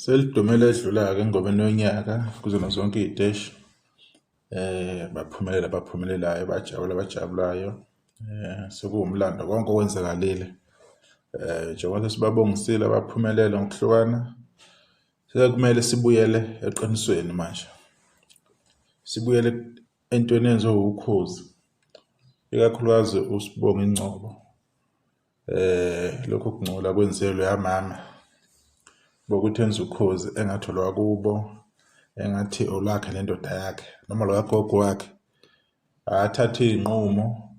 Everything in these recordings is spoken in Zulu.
Selidumela edlula-ke engomeni yonyaka kuzona zonke iy'teshi. Abaphumelelayo abajabulayo. Sekuwumlando konke okwenzakalile. Njengoba sesibabongisile abaphumelela ngokuhlukana, sekumele sibuyele eqinisweni manje. Sibuyele entweni enziwe ukhozi, ikakhulukazi uSibonga Ingcobo. Lokho kungcola kwenzelwe yamama bokuthi enze ukhozi engatholwa kubo, engathi olakhe nendoda yakhe noma lokagogo wakhe. Athathe iy'nqumo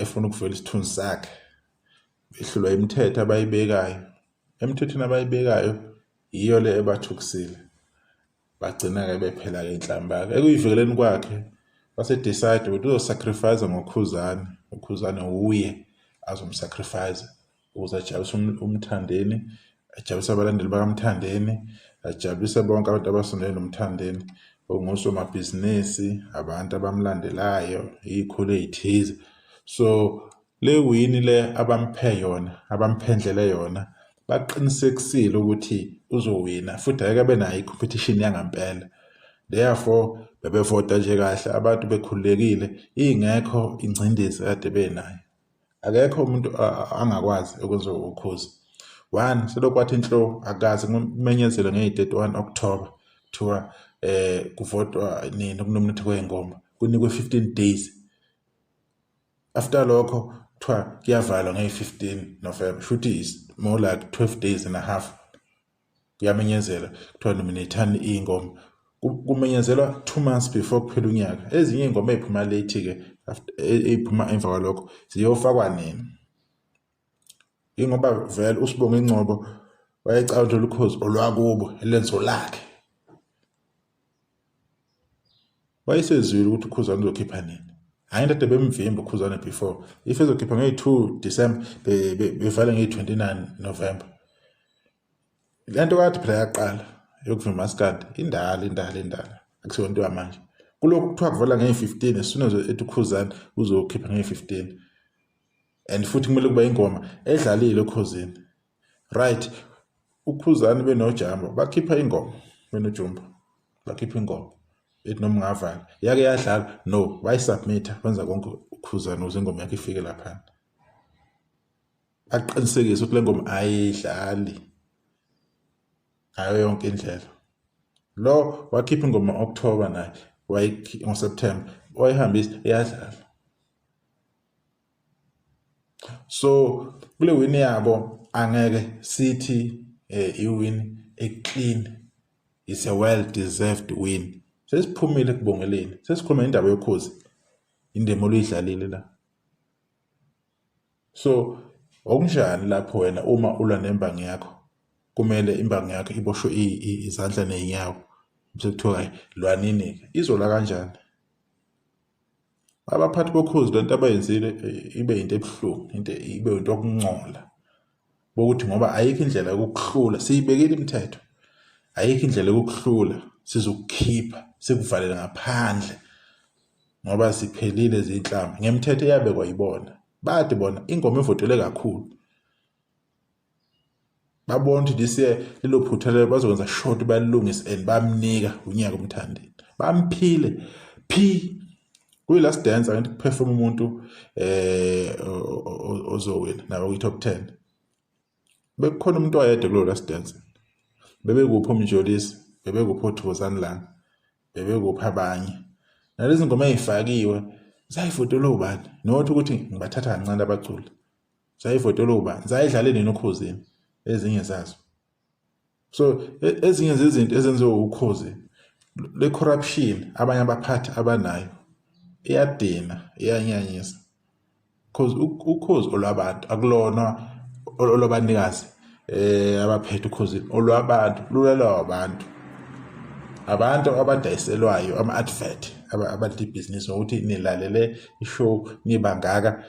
efuna ukuvela isithunzi sakhe, behlulwa imithetho abayibekayo. Emithethweni abayibekayo yiyo le ebathukisile. Bagcina-ke bephela-ke inhlamba-ke. Ekuyivikeleni kwakhe wase-decide ukuthi uzosacrifice ngoKhuzani. uKhuzani uye azomsacrifice ukuze ajabulise uMthandeni, ajabulise abalandeli bakaMthandeni, ajabulise bonke abantu abasondele noMthandeni, okungosomabhizinisi, abantu abamlandelayo, iy'khulu ey'thize. So le wini le abamphe yona, abamphendlele yona, baqinisekisile ukuthi uzowina futhi ayeke abe nayo i-competition yangampela. Therefore bebevota nje kahle, abantu bekhululekile, ingekho ingcindezi kade benayo. Akekho umuntu angakwazi ukwenza ukhozi. One, selokwathi inhlo akazi kumenyezelwe ngeyi-31 October kuthiwa kuvotwa nini ukunominate kwey'ngoma, kunikwe 15 days. After lokho kuthiwa kuyavalwa ngeyi-15 November, shuthi is more like 12 days and a half. Kuyamenyezelwa kuthiwa nominathani iy'ngoma. Kumenyezelwa 2 months before kuphela unyaka. Ezinye iy'ngoma ey'phuma late-ke ey'phuma emva kwalokho ziyofakwa nini. Ingoba vele uSibonga Ingcobo wayecabangela ukhozi olwakubo elenzo lakhe. Wayesezwile ukuthi uKhuzani uzokhipha nini. Hhayi into bemvimba uKhuzani before. If ezokhipha ngeyi-2 December bevale ngeyi-29 November. Le nto kade phela yaqala yokuvimba maskandi indala. Akusiyo into yamanje. Kulokhu kuthiwa kuvala ngeyi-15 as soon as ethi uKhuzani uzokhipha ngeyi-15. And futhi kumele kuba ingoma edlalile ekhozini. Right, uKhuzani benojambo bakhipha ingoma, benojumbo bakhipha ingoma ethi noma ungavala. Yake yadlala no, wayisubmitha wenza konke uKhuzani ukuze ingoma yakhe ifike lapha. Aqinisekise ukuthi le ngoma ayidlali ngayo yonke indlela. Lo wakhipha ingoma October naye ngoSeptember wayihambisa iyadlala. So kule win yabo angeke sithi iwin eclean, it's a well deserved win. Sesiphumile ekubongeleni, sesikhuluma indaba yokhozi, indima oluyidlalile la. So okunjani lapho wena uma ulwa nembangi yakho kumele imbangi yakho iboshwe izandla ney'nyawo bese kuthiwa lwanini-ke, izola kanjani? Abaphathi bokhozi lento abayenzile ibe into ebuhlungu, ibe into yokuncola bokuthi ngoba ayikho indlela yokukuhlula, siyibekile imithetho, ayikho indlela yokukuhlula, sizokukhipha sikuvalele ngaphandle ngoba siphelile zinhlamba ngemithetho eyabekwa yibona. Bathi bona ingoma evotele kakhulu, babona ukuthi this year lelo phutha lelo bazokwenza short balilungise and bamnika unyaka uMthandeni, bamphile phi. Kuyi-last dance angithi kuperform umuntu ozowina nawo kwi-top 10. Bekukhona umuntu oyedwa kulo last dance. Bebekuphi uMjolisi, bebekuphi uThokozani Langa, bebekuphi abanye. Nalezi ngoma ey'fakiwe zayivotela ubani? Nothi ukuthi ngibathatha kancane abaculi. Zayivotela ubani? Zayidlale nini ukhozini ezinye zazo. So ezinye zezinto ezenziwe ukhozi, le corruption abanye abaphathi abanayo iyadina, iyanyanyisa. Because ukhozi olwabantu akulona olwabanikazi abaphethe ukhozi olwabantu, lulelwa abantu. Abantu abadayiselwayo ama-advert, abantu ibhizinisi ngokuthi nilalele ishow nibangaka.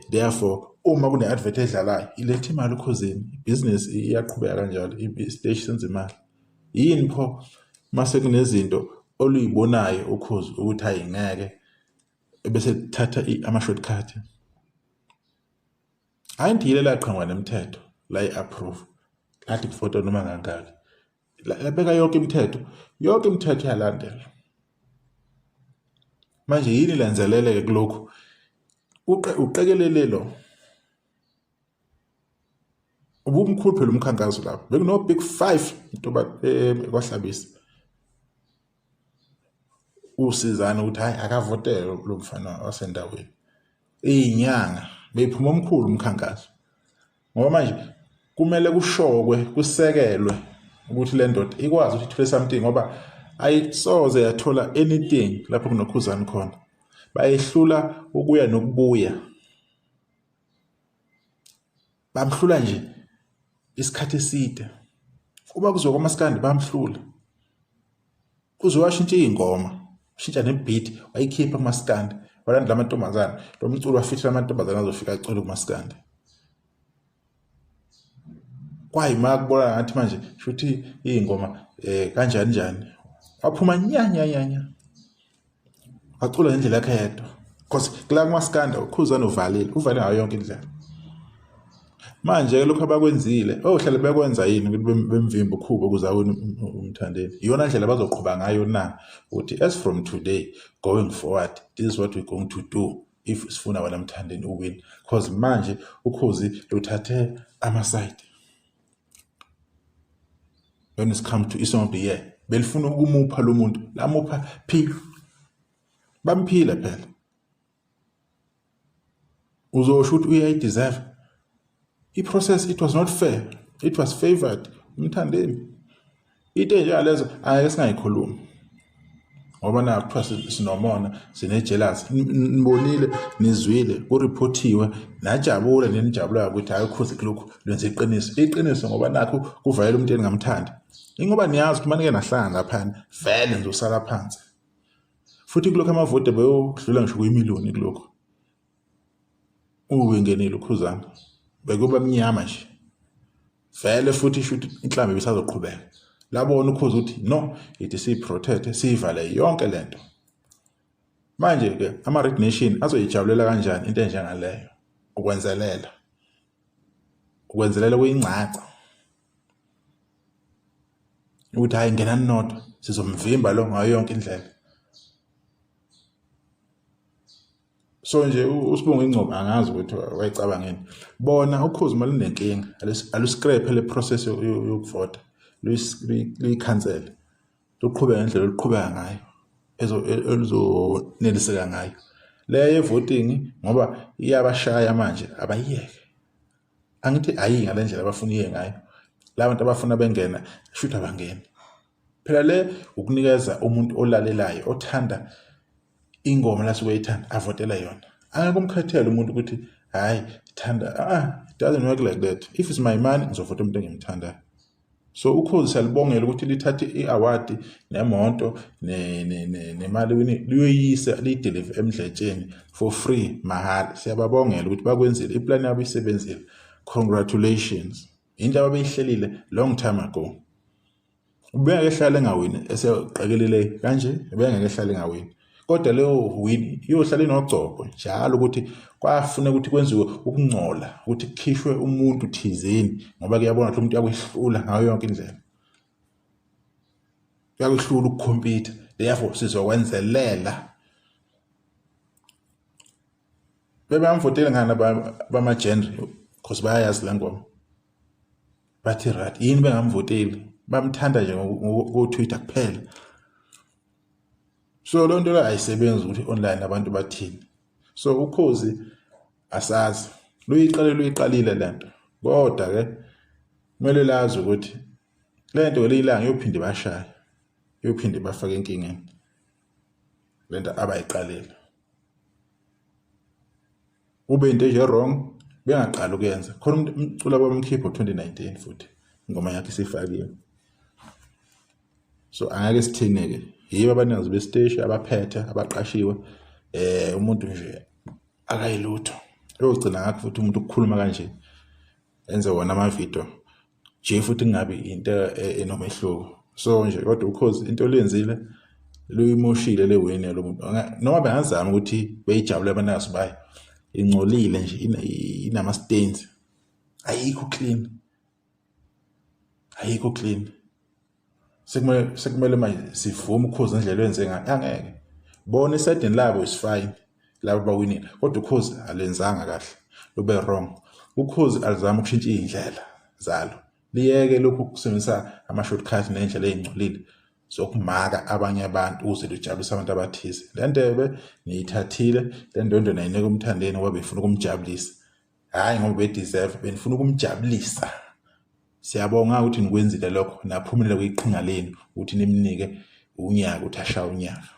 Therefore uma kune-advert edlalayo iletha imali ukhozini, ibhizinisi iyaqhubeka kanjalo, isiteshi senza imali. Yini pho mase kunezinto oluyibonayo ukhozi ukuthi ayingeke bese thatha ama-shortcut. Ayindile laqhamuka nemithetho la i-approve athi kufoto noma ngangaki. labeka yonke imithetho yalandela. Manje yini lenzelele kulokhu uqekelelelo ubumkhulu phela umkhankaso lapho bekuno big 5 into kwahlabisa usizana ukuthi hayi akavotele lo mfana wasendaweni izinyanga bephuma omkhulu umkhankaso ngoba manje kumele kushokwe kusekelwe ukuthi le ndoda ikwazi ukuthi ithole something ngoba ayisoze yathola anything lapho kunokhuzana khona bayehlula ukuya nokubuya bamhlula nje isikhathi eside kuba kuzokwa amaskandi bamhlula kuzowashintsha ingoma shintsha nebeat wayikhipha kumaskandi walanda lamantombazana lo mculo wafitha amantombazana azofika acule kumaskandi kwayima kubona ngathi manje shuthi ingoma kanjani waphuma nyanya acula ngendlela yakhe yedwa because kula kumaskanda ukhuzana uvale ngayo yonke indlela. Manje lokho abakwenzile ohlale bekwenza yini ukuthi bemvimba ukhubo ukuze awone umthandeni iyona ndlela bazoqhubha ngayo na ukuthi as from today going forward this is what we're going to do if sifuna wena mthandeni uwin because manje ukhozi luthathe ama-side when it's come to Song of the Year belifuna ukumupha lo muntu lamupha phi bamphile phela uzosho ukuthi uyayideserve. I-process it was not fair, it was favored umthandeni into njengalezo angeke singayikhuluma ngoba na kuthiwa sinomona sine-jealous nibonile nizwile kuripothiwe najabule nenijabulayo ukuthi hayi ukhozi kulokhu lwenza iqiniso ngoba nakho kuvayela umuntu engamthandi ingoba niyazi ukuthi manike nahlanga laphana vele nizosala phansi futhi kulokhu amavote bayodlula ngisho kuyimiliyoni kulokhu uwengenile ukhuzana bekuba mnyama nje vele futhi shuthi inhlambe bisazoqhubeka labona ukhoza ukuthi no ithi siprotect sivale yonke lento manje ke ama-Red Nation azoyijabulela kanjani into enjengaleyo ukwenzelela kuyingcaca ukuthi hayi ngena nodwa sizomvimba lo ngayo yonke indlela. So nje uSibongo Ingcobo angazi ukuthi wayicabangeni bona ukhozi mali nenkinga aluscrape le process yokuvota luyikhansele luqhubeka ngendlela oluqhubeka ngayo elizoneliseka ngayo le voting ngoba iyabashaya manje abayiyeke angithi ayinga le ndlela abafuna iye ngayo labantu abafuna bengena shoot abangena phela le ukunikeza umuntu olalelayo othanda ingoma lasuke ithanda avotela yona angeke umkhathele umuntu ukuthi hayi thanda it doesn't work like that. If it's my money ngizovota umuntu engimthanda. So ukhozi salibongela ukuthi lithathe iaward nemonto nemali liyoyisa lideliver emdletsheni for free mahala siyababongela ukuthi bakwenzile iplan yabo isebenzile congratulations into ababeyihlelile long time ago ubengeke ehlale ngawini eseqekelele kanje ubengeke ehlale ngawini kodwa leyo win iyohlala inogcobo njalo ukuthi kwafuna ukuthi kwenziwe ukungcola ukuthi kukhishwe umuntu thizeni ngoba kuyabona ukuthi umuntu yakwehlula ngayo yonke indlela yakwehlula ukukhompyutha therefore sizokwenzelela bebamvotela ngana bama-genre because bayayazi la ngoma bathi right yini bengamvoteli bamthanda nje ngo-Twitter kuphela. So lonto la ayisebenzi ukuthi online abantu bathini. So ukhozi asazi luyiqalile lento kodwa ke kumele lazi ukuthi lento leyilanga yophinde bashaya yophinde bafake inkingeni lento abayiqalile ube into nje wrong bengaqala ukuyenza khona umcula kwamkhipho 2019 futhi ingoma yakhe isifakiwe. So angeke sitheneke yibo abaningi besiteshi abaphethe abaqashiwe umuntu nje akayilutho uyogcina ngakho futhi umuntu ukukhuluma kanje enze wona ama-video nje futhi kungabe into enomehluko. So nje kodwa ukhozi into lenzile luyimoshile le wena lo muntu noma bengazama ukuthi beyijabule abanaso baye ingcolile nje inama stains ayikho clean sekumele manje sivume ukhozi indlela wenze ngayo angeke bona isideni labo is fine labo bawinile kodwa ukhozi alenzanga kahle lube wrong ukhozi alizama ukushintsha indlela zalo liyeke lokhu kusebenzisa ama-shortcut nendlela ezingcolile zokumaka abanye abantu ukuze lijabulise abantu abathize le ndebe niyithathile le ndondo nayinika umthandeni ngoba befuna ukumjabulisa hayi ngoba bedeserve benifuna ukumjabulisa. Siyabonga ukuthi nikwenzile lokho naphumelela kwiqhinga lenu ukuthi nimnike unyaka uthi ashaye unyaka.